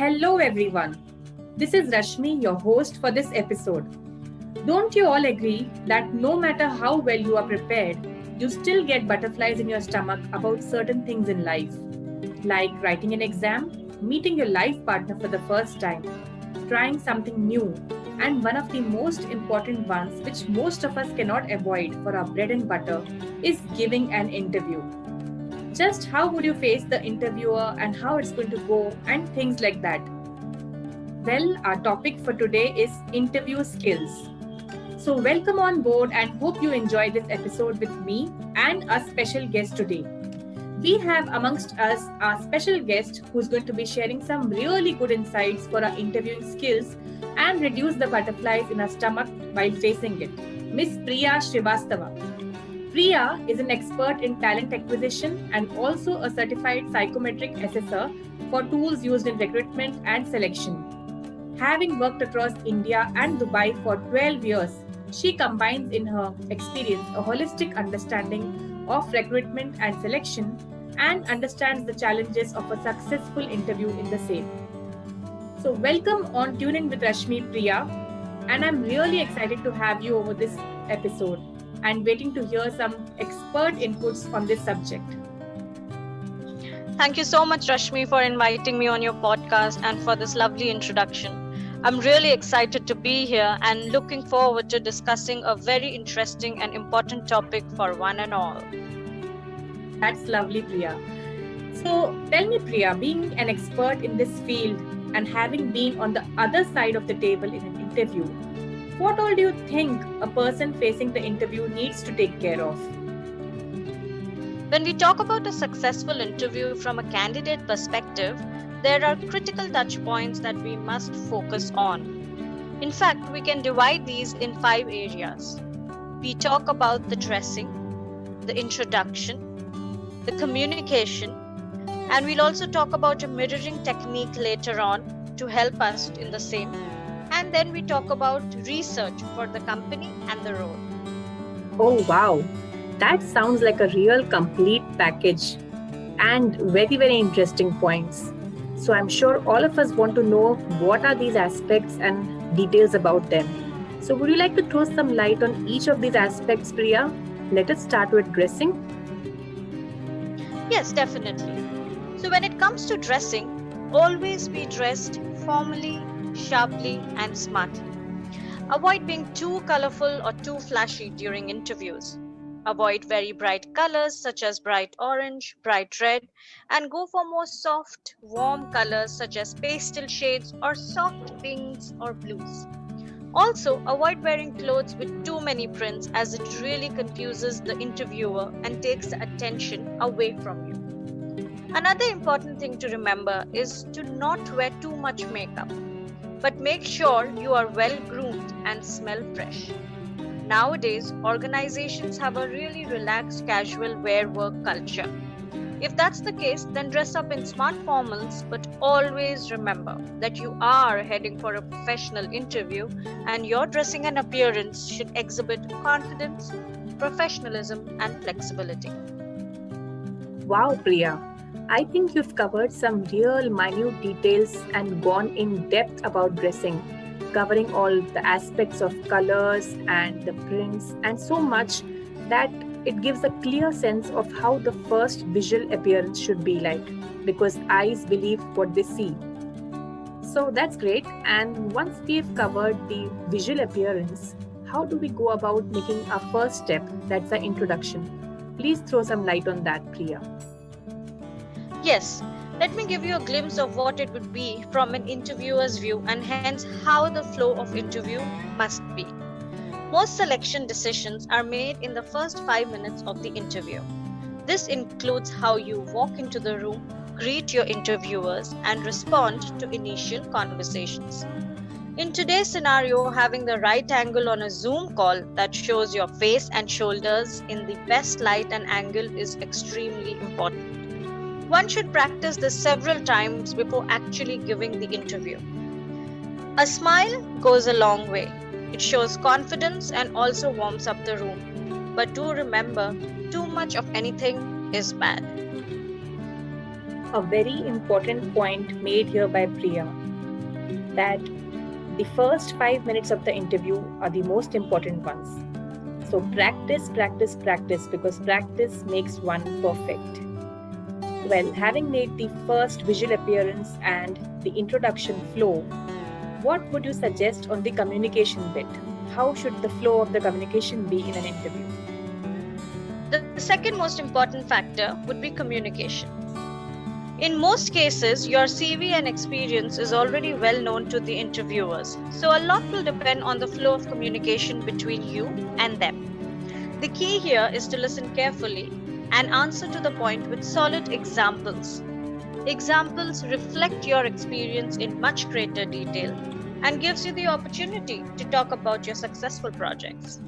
Hello everyone. This is Rashmi, your host for this episode. Don't you all agree that no matter how well you are prepared, you still get butterflies in your stomach about certain things in life? Like writing an exam, meeting your life partner for the first time, trying something new, and one of the most important ones, which most of us cannot avoid for our bread and butter, is giving an interview. Just how would you face the interviewer and how it's going to go, and things like that. Well, our topic for today is interview skills. So, welcome on board and hope you enjoy this episode with me and a special guest today. We have amongst us our special guest who's going to be sharing some really good insights for our interviewing skills and reduce the butterflies in our stomach while facing it. Miss Priya Srivastava. Priya is an expert in talent acquisition and also a certified psychometric assessor for tools used in recruitment and selection. Having worked across India and Dubai for 12 years, she combines in her experience a holistic understanding of recruitment and selection and understands the challenges of a successful interview in the same. So, welcome on Tune In with Rashmi, Priya, and I'm really excited to have you over this episode and waiting to hear some expert inputs on this subject. Thank you so much, Rashmi, for inviting me on your podcast and for this lovely introduction. I'm really excited to be here and looking forward to discussing a very interesting and important topic for one and all. That's lovely, Priya. So, tell me, Priya, being an expert in this field and having been on the other side of the table in an interview, what all do you think a person facing the interview needs to take care of? When we talk about a successful interview from a candidate perspective, there are critical touch points that we must focus on. In fact, we can divide these in 5 areas. We talk about the dressing, the introduction, the communication, and we'll also talk about a mirroring technique later on to help us in the same. And then we talk about research for the company and the role. Oh, wow. That sounds like a real complete package and very, very interesting points. So I'm sure all of us want to know what are these aspects and details about them. So would you like to throw some light on each of these aspects, Priya? Let us start with dressing. Yes, definitely. So when it comes to dressing, always be dressed formally, sharply, and smartly. Avoid being too colorful or too flashy during interviews. Avoid very bright colors such as bright orange, bright red, and go for more soft, warm colors such as pastel shades or soft pinks or blues. Also, avoid wearing clothes with too many prints as it really confuses the interviewer and takes the attention away from you. Another important thing to remember is to not wear too much makeup, but make sure you are well groomed and smell fresh. Nowadays, organizations have a really relaxed casual wear work culture. If that's the case, then dress up in smart formals, but always remember that you are heading for a professional interview and your dressing and appearance should exhibit confidence, professionalism, and flexibility. Wow, Priya. I think you've covered some real minute details and gone in depth about dressing, covering all the aspects of colors and the prints and so much that it gives a clear sense of how the first visual appearance should be like, because eyes believe what they see. So that's great. And once we've covered the visual appearance, how do we go about making our first step? That's the introduction. Please throw some light on that, Priya. Yes, let me give you a glimpse of what it would be from an interviewer's view and hence how the flow of interview must be. Most selection decisions are made in the first 5 minutes of the interview. This includes how you walk into the room, greet your interviewers, and respond to initial conversations. In today's scenario, having the right angle on a Zoom call that shows your face and shoulders in the best light and angle is extremely important. One should practice this several times before actually giving the interview. A smile goes a long way. It shows confidence and also warms up the room. But do remember, too much of anything is bad. A very important point made here by Priya, that the first 5 minutes of the interview are the most important ones. So practice, practice, practice, because practice makes one perfect. Well, having made the first visual appearance and the introduction flow, what would you suggest on the communication bit? How should the flow of the communication be in an interview? The second most important factor would be communication. In most cases, your CV and experience is already well known to the interviewers, so a lot will depend on the flow of communication between you and them. The key here is to listen carefully and answer to the point with solid examples. Examples reflect your experience in much greater detail and gives you the opportunity to talk about your successful projects.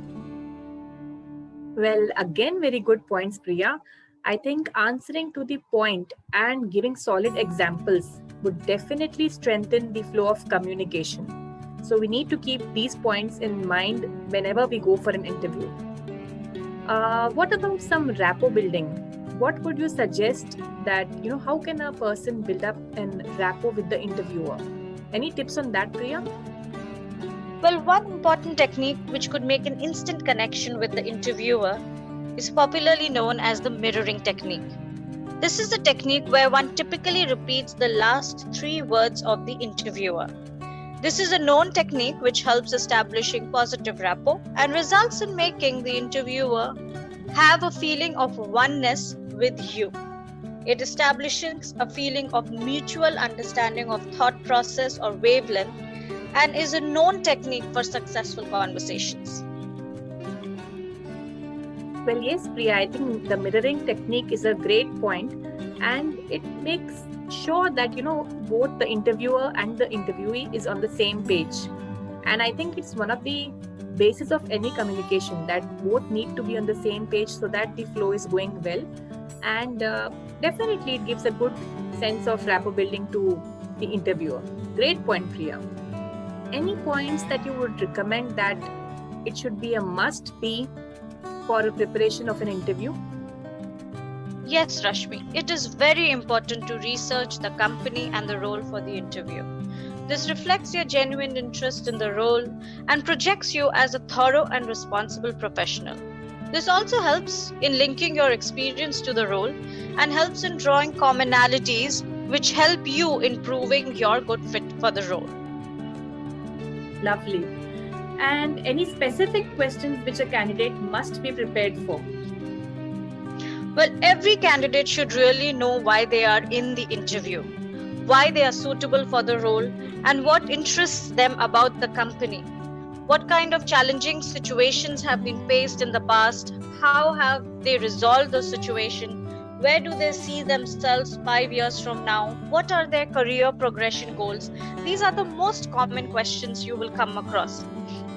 Well, again, very good points, Priya. I think answering to the point and giving solid examples would definitely strengthen the flow of communication. So we need to keep these points in mind whenever we go for an interview. What about some rapport building? What would you suggest that, how can a person build up an rapport with the interviewer? Any tips on that, Priya? Well, one important technique which could make an instant connection with the interviewer is popularly known as the mirroring technique. This is a technique where one typically repeats the last three words of the interviewer. This is a known technique which helps establishing positive rapport and results in making the interviewer have a feeling of oneness with you. It establishes a feeling of mutual understanding of thought process or wavelength and is a known technique for successful conversations. Well, yes, Priya, I think the mirroring technique is a great point, and it makes sure that, both the interviewer and the interviewee is on the same page. And I think it's one of the basis of any communication that both need to be on the same page so that the flow is going well. And definitely it gives a good sense of rapport building to the interviewer. Great point, Priya. Any points that you would recommend that it should be a must-be for a preparation of an interview? Yes, Rashmi, it is very important to research the company and the role for the interview. This reflects your genuine interest in the role and projects you as a thorough and responsible professional. This also helps in linking your experience to the role and helps in drawing commonalities which help you in proving your good fit for the role. Lovely. And any specific questions which a candidate must be prepared for? Well, every candidate should really know why they are in the interview, why they are suitable for the role, and what interests them about the company. What kind of challenging situations have been faced in the past? How have they resolved the situation? Where do they see themselves 5 years from now? What are their career progression goals? These are the most common questions you will come across.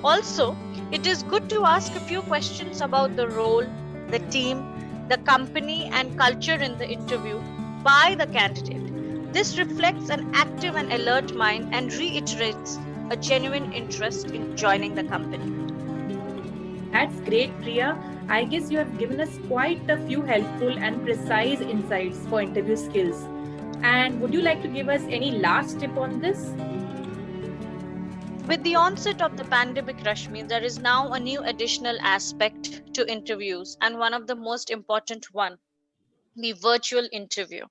Also, it is good to ask a few questions about the role, the team, the company, and culture in the interview by the candidate. This reflects an active and alert mind and reiterates a genuine interest in joining the company. That's great, Priya. I guess you have given us quite a few helpful and precise insights for interview skills. And would you like to give us any last tip on this? With the onset of the pandemic, Rashmi, there is now a new additional aspect to interviews, and one of the most important one, the virtual interview.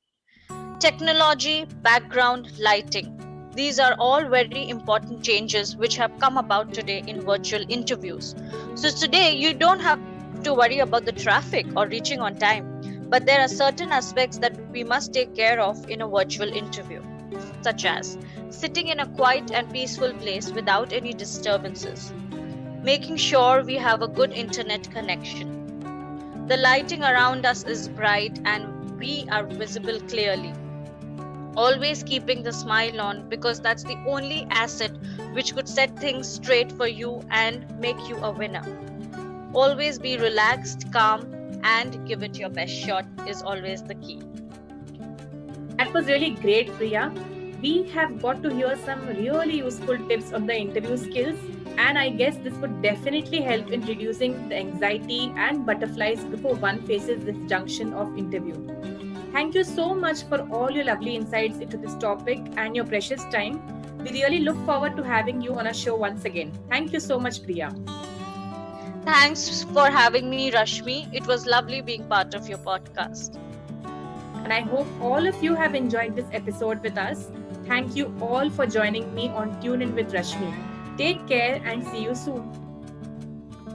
Technology, background, lighting. These are all very important changes which have come about today in virtual interviews. So today you don't have to worry about the traffic or reaching on time, but there are certain aspects that we must take care of in a virtual interview, such as sitting in a quiet and peaceful place without any disturbances, making sure we have a good internet connection. The lighting around us is bright and we are visible clearly. Always keeping the smile on, because that's the only asset which could set things straight for you and make you a winner. Always be relaxed, calm, and give it your best shot is always the key. That was really great, Priya. We have got to hear some really useful tips on the interview skills, and I guess this would definitely help in reducing the anxiety and butterflies before one faces this junction of interview. Thank you so much for all your lovely insights into this topic and your precious time. We really look forward to having you on our show once again. Thank you so much, Priya. Thanks for having me, Rashmi. It was lovely being part of your podcast. And I hope all of you have enjoyed this episode with us. Thank you all for joining me on Tune In with Rashmi. Take care and see you soon.